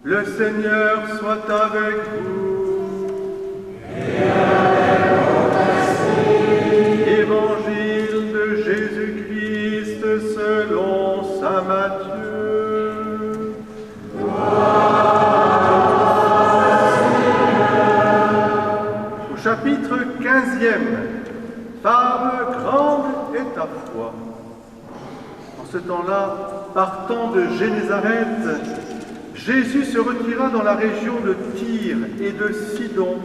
Le Seigneur soit avec vous. Et avec votre esprit. Évangile de Jésus-Christ selon saint Matthieu. Au chapitre 15e, Femme, grande est ta foi. En ce temps-là, partant de Génézareth, Jésus se retira dans la région de Tyr et de Sidon.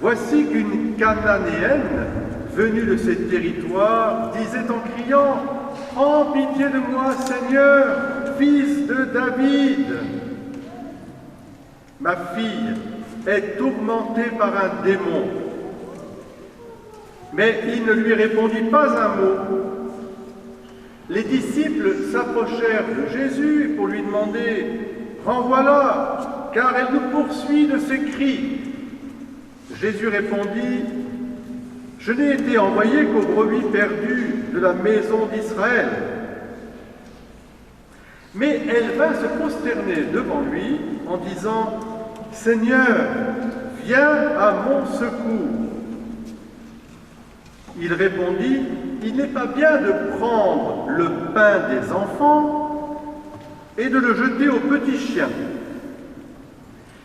Voici qu'une Cananéenne, venue de ces territoires, disait en criant « Prends pitié de moi, Seigneur, fils de David. Ma fille est tourmentée par un démon. » Mais il ne lui répondit pas un mot. Les disciples s'approchèrent de Jésus pour lui demander « Renvoie-la, car elle nous poursuit de ses cris. » Jésus répondit « Je n'ai été envoyé qu'aux brebis perdues de la maison d'Israël. » Mais elle vint se prosterner devant lui en disant « Seigneur, viens à mon secours. » Il répondit « Il n'est pas bien de prendre le pain des enfants et de le jeter aux petits chiens. »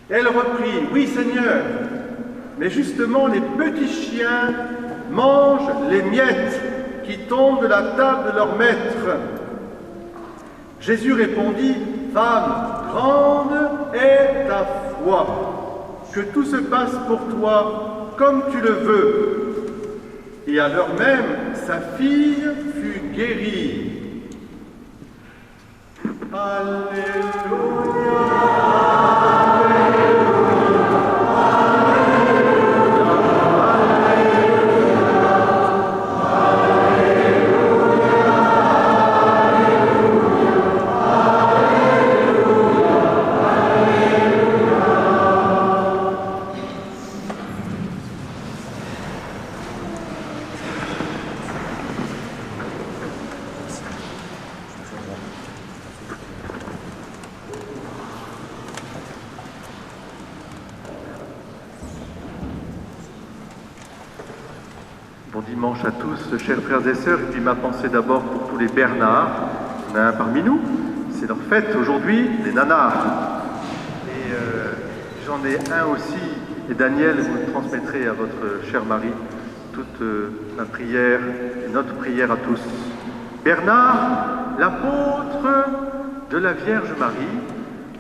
Elle reprit « Oui, Seigneur, mais justement les petits chiens mangent les miettes qui tombent de la table de leur maître. » Jésus répondit « Femme, grande est ta foi, que tout se passe pour toi comme tu le veux. » Et à l'heure même, sa fille fut guérie. Alléluia. Bon dimanche à tous, chers frères et sœurs, et puis ma pensée d'abord pour tous les Bernards. Il y en a un parmi nous, c'est leur fête aujourd'hui, les nanars. Et j'en ai un aussi, et Daniel, vous transmettrez à votre chère Marie toute ma prière et notre prière à tous. Bernard, l'apôtre de la Vierge Marie,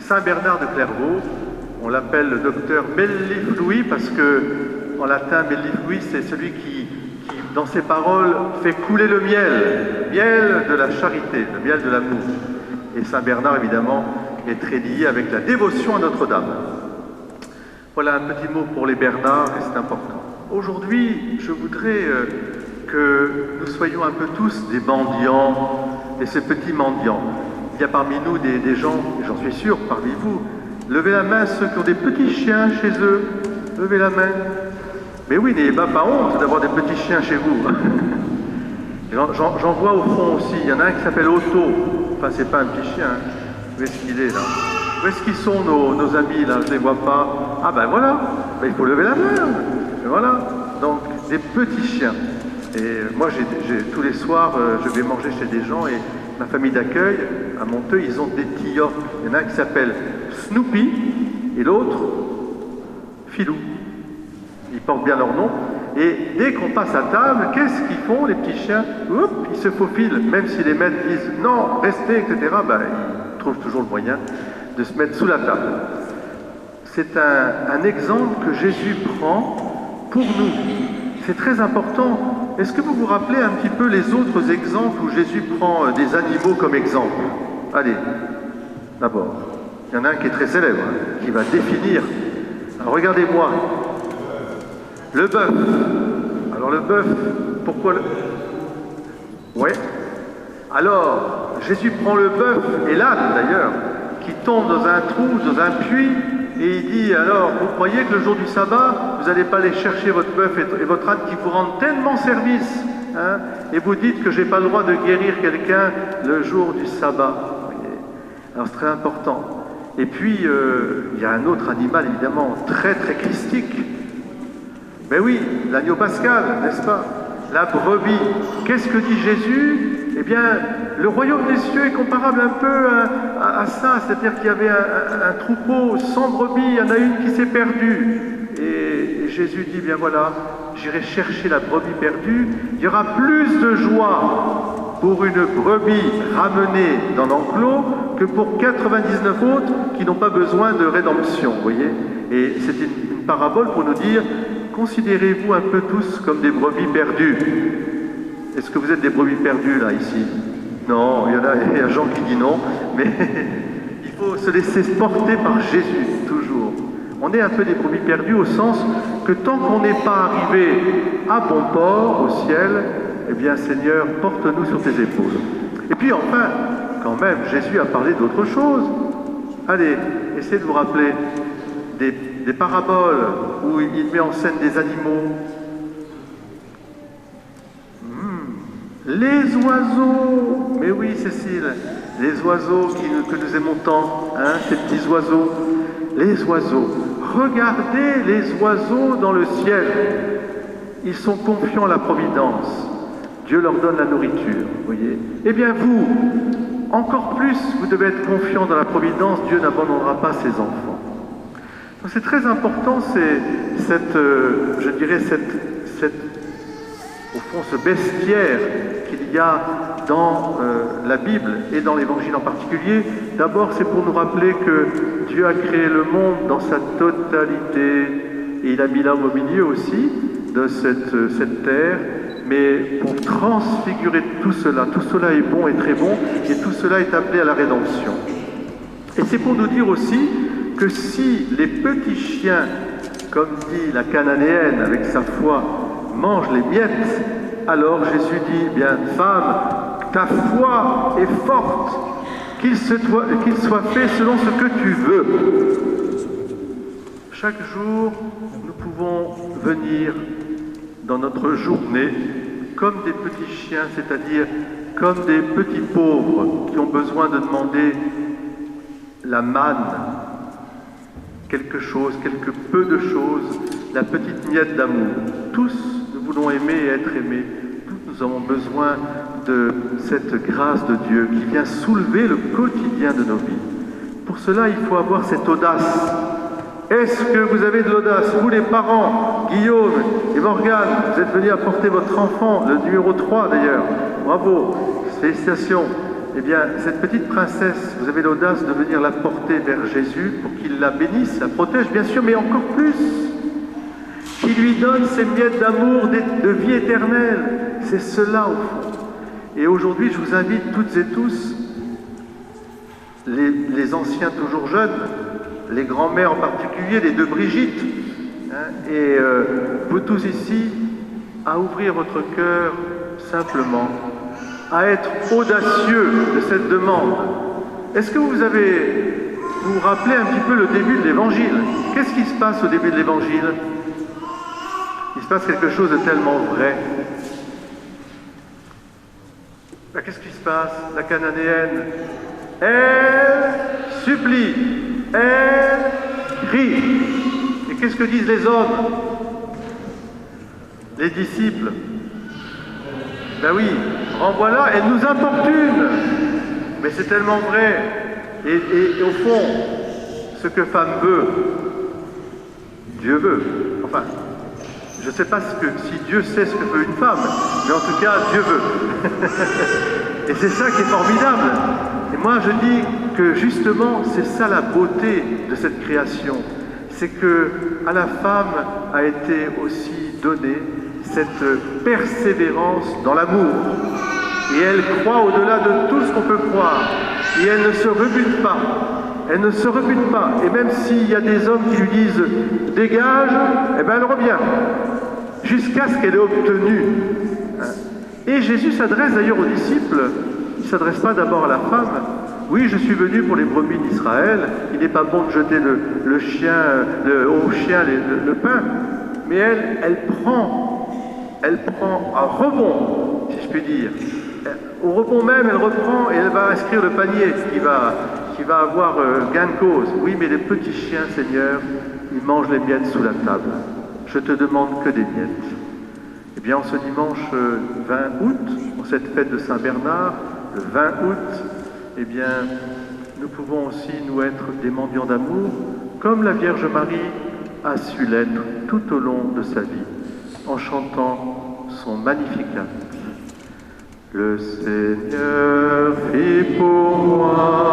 Saint Bernard de Clairvaux, on l'appelle le docteur Melliflui parce que en latin, Melliflui, c'est celui qui, dans ses paroles, fait couler le miel de la charité, le miel de l'amour. Et Saint Bernard, évidemment, est très lié avec la dévotion à Notre-Dame. Voilà un petit mot pour les Bernards, et c'est important. Aujourd'hui, je voudrais que nous soyons un peu tous des mendiants, et ces petits mendiants. Il y a parmi nous des gens, et j'en suis sûr, parmi vous, levez la main ceux qui ont des petits chiens chez eux, levez la main. Mais oui, n'ayez pas honte d'avoir des petits chiens chez vous. J'en vois au fond aussi, il y en a un qui s'appelle Otto, enfin c'est pas un petit chien, où est-ce qu'il est là? Où est-ce qu'ils sont nos amis là? Je les vois pas. Ah ben voilà, ben, il faut lever la main. Et voilà, donc des petits chiens. Et moi tous les soirs, je vais manger chez des gens et ma famille d'accueil, à Monteux, ils ont des petits York. Il y en a un qui s'appelle Snoopy et l'autre Filou. Ils portent bien leur nom. Et dès qu'on passe à table, qu'est-ce qu'ils font, les petits chiens? Oups, ils se faufilent. Même si les maîtres disent non, restez, etc., ben, ils trouvent toujours le moyen de se mettre sous la table. C'est un exemple que Jésus prend pour nous. C'est très important. Est-ce que vous vous rappelez un petit peu les autres exemples où Jésus prend des animaux comme exemple? Allez, d'abord, il y en a un qui est très célèbre, qui va définir. Alors, regardez-moi. Le bœuf. Alors le bœuf, pourquoi le... Ouais. Alors, Jésus prend le bœuf, et l'âne d'ailleurs, qui tombe dans un trou, dans un puits, et il dit, alors, vous croyez que le jour du sabbat, vous n'allez pas aller chercher votre bœuf et votre âne qui vous rendent tellement service, hein, et vous dites que je n'ai pas le droit de guérir quelqu'un le jour du sabbat. Alors c'est très important. Et puis, il y a un autre animal, évidemment, très très christique. Mais oui, l'agneau pascal, n'est-ce pas? La brebis. Qu'est-ce que dit Jésus? Eh bien, le royaume des cieux est comparable un peu à ça, c'est-à-dire qu'il y avait un troupeau sans brebis, il y en a une qui s'est perdue. Et Jésus dit, bien voilà, j'irai chercher la brebis perdue. Il y aura plus de joie pour une brebis ramenée dans l'enclos que pour 99 autres qui n'ont pas besoin de rédemption, vous voyez. Et c'est une parabole pour nous dire, considérez-vous un peu tous comme des brebis perdues. Est-ce que vous êtes des brebis perdues, là, ici? Non, il y a Jean qui dit non, mais il faut se laisser porter par Jésus, toujours. On est un peu des brebis perdues au sens que tant qu'on n'est pas arrivé à bon port, au ciel, eh bien, Seigneur, porte-nous sur tes épaules. Et puis enfin, quand même, Jésus a parlé d'autre chose. Allez, essayez de vous rappeler des paraboles où il met en scène des animaux. Les oiseaux, mais oui Cécile, les oiseaux que nous aimons tant, hein, ces petits oiseaux, les oiseaux. Regardez les oiseaux dans le ciel. Ils sont confiants à la providence. Dieu leur donne la nourriture, vous voyez. Eh bien vous, encore plus, vous devez être confiants dans la providence. Dieu n'abandonnera pas ses enfants. Donc c'est très important, au fond, ce bestiaire qu'il y a dans la Bible et dans l'Évangile en particulier. D'abord, c'est pour nous rappeler que Dieu a créé le monde dans sa totalité et il a mis l'homme au milieu aussi de cette terre, mais pour transfigurer tout cela est bon et très bon, et tout cela est appelé à la rédemption. Et c'est pour nous dire aussi que si les petits chiens, comme dit la Cananéenne avec sa foi, mangent les miettes, alors Jésus dit, bien, femme, ta foi est forte, qu'il soit fait selon ce que tu veux. Chaque jour, nous pouvons venir dans notre journée comme des petits chiens, c'est-à-dire comme des petits pauvres qui ont besoin de demander la manne, quelque chose, quelque peu de choses, la petite miette d'amour. Tous nous voulons aimer et être aimés. Tous nous avons besoin de cette grâce de Dieu qui vient soulever le quotidien de nos vies. Pour cela, il faut avoir cette audace. Est-ce que vous avez de l'audace? Vous les parents, Guillaume et Morgane, vous êtes venus apporter votre enfant, le numéro 3 d'ailleurs. Bravo, félicitations. Eh bien, cette petite princesse, vous avez l'audace de venir la porter vers Jésus pour qu'il la bénisse, la protège, bien sûr, mais encore plus, qu'il lui donne ces miettes d'amour, de vie éternelle. C'est cela, au fond. Et aujourd'hui, je vous invite toutes et tous, les anciens toujours jeunes, les grands-mères en particulier, les deux Brigitte, hein, et vous tous ici, à ouvrir votre cœur simplement, à être audacieux de cette demande. Est-ce que vous vous rappelez un petit peu le début de l'Évangile? Qu'est-ce qui se passe au début de l'Évangile? Il se passe quelque chose de tellement vrai. Ben, qu'est-ce qui se passe? La Cananéenne, elle supplie, elle crie. Et qu'est-ce que disent les hommes? Les disciples? Ben oui, renvoie-la, elle nous importune. Mais c'est tellement vrai. Et au fond, ce que femme veut, Dieu veut. Enfin, je ne sais pas si Dieu sait ce que veut une femme, mais en tout cas, Dieu veut. Et c'est ça qui est formidable. Et moi, je dis que justement, c'est ça la beauté de cette création. C'est que à la femme a été aussi donnée cette persévérance dans l'amour. Et elle croit au-delà de tout ce qu'on peut croire. Et elle ne se rebute pas. Elle ne se rebute pas. Et même s'il y a des hommes qui lui disent « dégage », eh bien elle revient. Jusqu'à ce qu'elle ait obtenu. Et Jésus s'adresse d'ailleurs aux disciples. Il ne s'adresse pas d'abord à la femme. Oui, je suis venu pour les brebis d'Israël. Il n'est pas bon de jeter au chien le pain. Mais elle prend un rebond, si je puis dire. Au rebond même, elle reprend et elle va inscrire le panier qui qui va avoir gain de cause. Oui, mais les petits chiens, Seigneur, ils mangent les miettes sous la table. Je te demande que des miettes. Eh bien, en ce dimanche 20 août, en cette fête de Saint-Bernard, le 20 août, eh bien, nous pouvons aussi nous être des mendiants d'amour, comme la Vierge Marie a su l'être tout au long de sa vie, en chantant son Magnificat. Le Seigneur fit pour moi